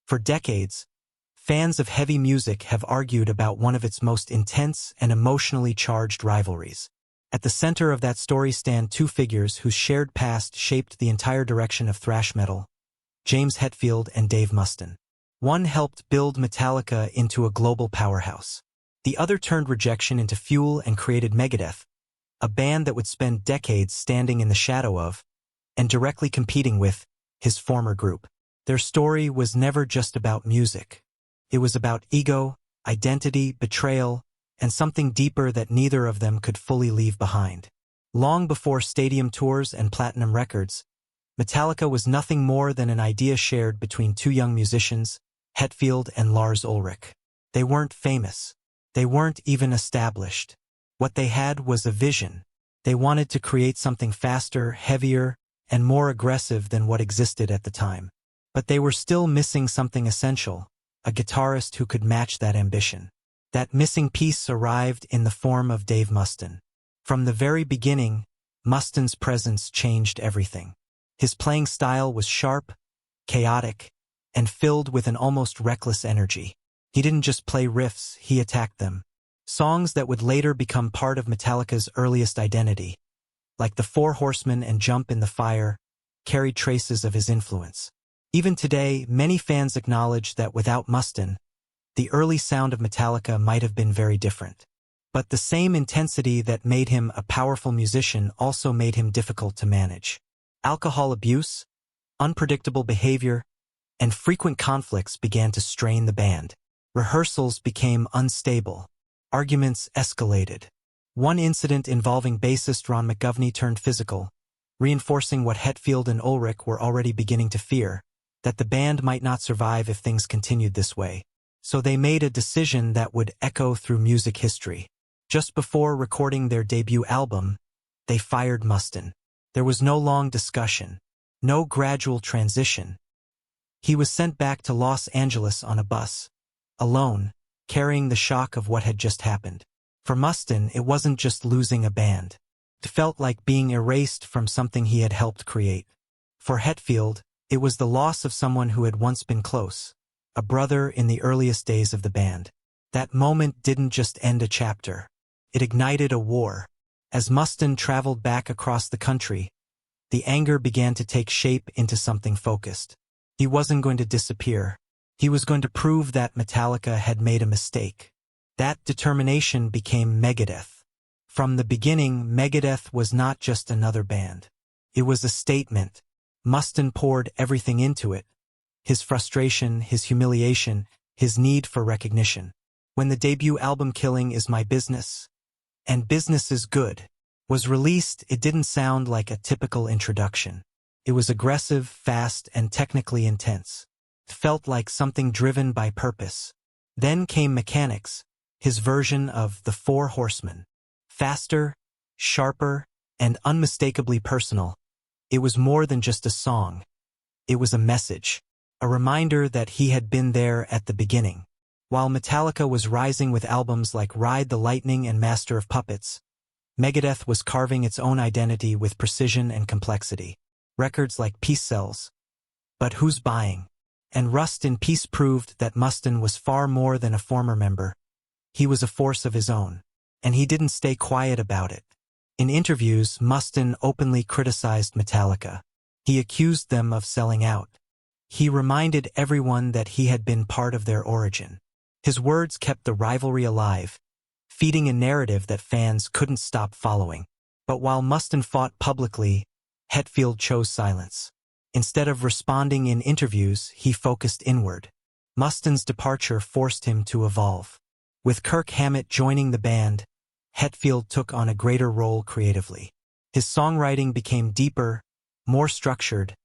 For decades, fans of heavy music have argued about one of its most intense and emotionally charged rivalries. At the center of that story stand two figures whose shared past shaped the entire direction of thrash metal: James Hetfield and Dave Mustaine. One helped build Metallica into a global powerhouse. The other turned rejection into fuel and created Megadeth, a band that would spend decades standing in the shadow of, and directly competing with, his former group. Their story was never just about music. It was about ego, identity, betrayal, and something deeper that neither of them could fully leave behind. Long before stadium tours and platinum records, Metallica was nothing more than an idea shared between two young musicians, Hetfield and Lars Ulrich. They weren't famous. They weren't even established. What they had was a vision. They wanted to create something faster, heavier, and more aggressive than what existed at the time. But they were still missing something essential, a guitarist who could match that ambition. That missing piece arrived in the form of Dave Mustaine. From the very beginning, Mustaine's presence changed everything. His playing style was sharp, chaotic, and filled with an almost reckless energy. He didn't just play riffs, he attacked them. Songs that would later become part of Metallica's earliest identity, like The Four Horsemen and Jump in the Fire, carried traces of his influence. Even today, many fans acknowledge that without Mustaine, the early sound of Metallica might have been very different. But the same intensity that made him a powerful musician also made him difficult to manage. Alcohol abuse, unpredictable behavior, and frequent conflicts began to strain the band. Rehearsals became unstable. Arguments escalated. One incident involving bassist Ron McGovney turned physical, reinforcing what Hetfield and Ulrich were already beginning to fear, that the band might not survive if things continued this way. So they made a decision that would echo through music history. Just before recording their debut album, they fired Mustaine. There was no long discussion, no gradual transition. He was sent back to Los Angeles on a bus, alone, carrying the shock of what had just happened. For Mustaine, it wasn't just losing a band. It felt like being erased from something he had helped create. For Hetfield, it was the loss of someone who had once been close, a brother in the earliest days of the band. That moment didn't just end a chapter. It ignited a war. As Mustaine traveled back across the country, the anger began to take shape into something focused. He wasn't going to disappear. He was going to prove that Metallica had made a mistake. That determination became Megadeth. From the beginning, Megadeth was not just another band. It was a statement. Mustaine poured everything into it. His frustration, his humiliation, his need for recognition. When the debut album Killing Is My Business, and Business Is Good, was released, it didn't sound like a typical introduction. It was aggressive, fast, and technically intense. It felt like something driven by purpose. Then came Mechanics, his version of The Four Horsemen. Faster, sharper, and unmistakably personal. It was more than just a song. It was a message, a reminder that he had been there at the beginning. While Metallica was rising with albums like Ride the Lightning and Master of Puppets, Megadeth was carving its own identity with precision and complexity. Records like Peace Sells, But Who's Buying? And Rust in Peace proved that Mustaine was far more than a former member. He was a force of his own. And he didn't stay quiet about it. In interviews, Mustaine openly criticized Metallica. He accused them of selling out. He reminded everyone that he had been part of their origin. His words kept the rivalry alive, feeding a narrative that fans couldn't stop following. But while Mustaine fought publicly, Hetfield chose silence. Instead of responding in interviews, he focused inward. Mustaine's departure forced him to evolve. With Kirk Hammett joining the band, Hetfield took on a greater role creatively. His songwriting became deeper, more structured,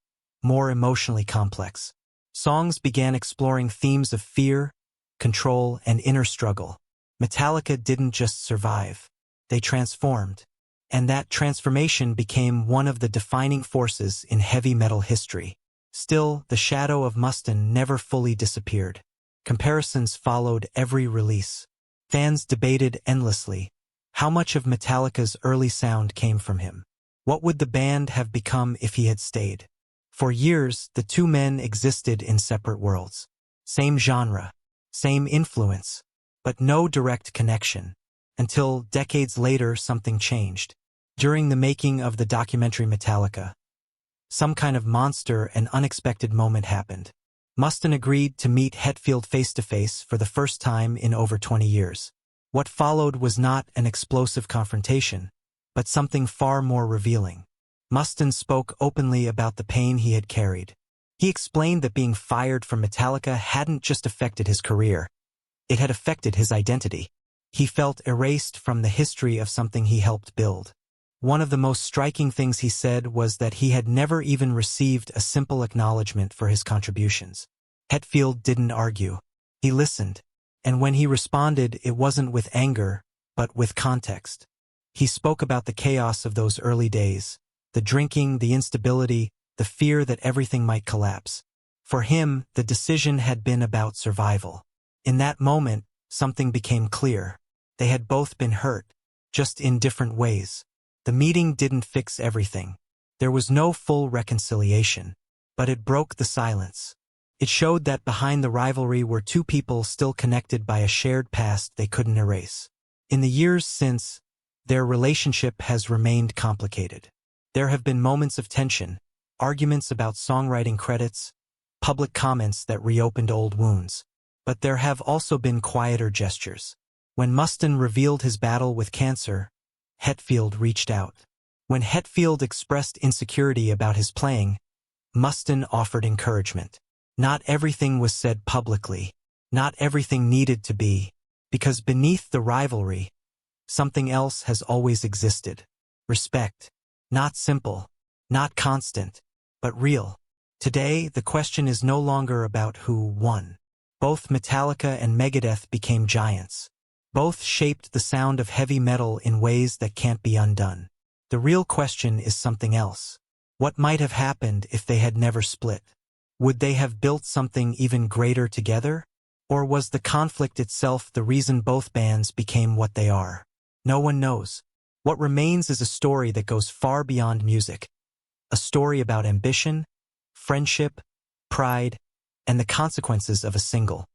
more emotionally complex. Songs began exploring themes of fear, control, and inner struggle. Metallica didn't just survive. They transformed. And that transformation became one of the defining forces in heavy metal history. Still, the shadow of Mustaine never fully disappeared. Comparisons followed every release. Fans debated endlessly. How much of Metallica's early sound came from him? What would the band have become if he had stayed? For years, the two men existed in separate worlds. Same genre, same influence, but no direct connection. Until decades later something changed. During the making of the documentary Metallica, some kind of monster and unexpected moment happened. Mustaine agreed to meet Hetfield face-to-face for the first time in over 20 years. What followed was not an explosive confrontation, but something far more revealing. Mustaine spoke openly about the pain he had carried. He explained that being fired from Metallica hadn't just affected his career, it had affected his identity. He felt erased from the history of something he helped build. One of the most striking things he said was that he had never even received a simple acknowledgement for his contributions. Hetfield didn't argue. He listened, and when he responded, it wasn't with anger, but with context. He spoke about the chaos of those early days, the drinking, the instability, the fear that everything might collapse. For him, the decision had been about survival. In that moment, something became clear. They had both been hurt, just in different ways. The meeting didn't fix everything. There was no full reconciliation, but it broke the silence. It showed that behind the rivalry were two people still connected by a shared past they couldn't erase. In the years since, their relationship has remained complicated. There have been moments of tension, arguments about songwriting credits, public comments that reopened old wounds. But there have also been quieter gestures. When Mustaine revealed his battle with cancer, Hetfield reached out. When Hetfield expressed insecurity about his playing, Mustaine offered encouragement. Not everything was said publicly. Not everything needed to be. Because beneath the rivalry, something else has always existed. Respect. Not simple, not constant, but real. Today, the question is no longer about who won. Both Metallica and Megadeth became giants. Both shaped the sound of heavy metal in ways that can't be undone. The real question is something else. What might have happened if they had never split? Would they have built something even greater together? Or was the conflict itself the reason both bands became what they are? No one knows. What remains is a story that goes far beyond music. A story about ambition, friendship, pride, and the consequences of a single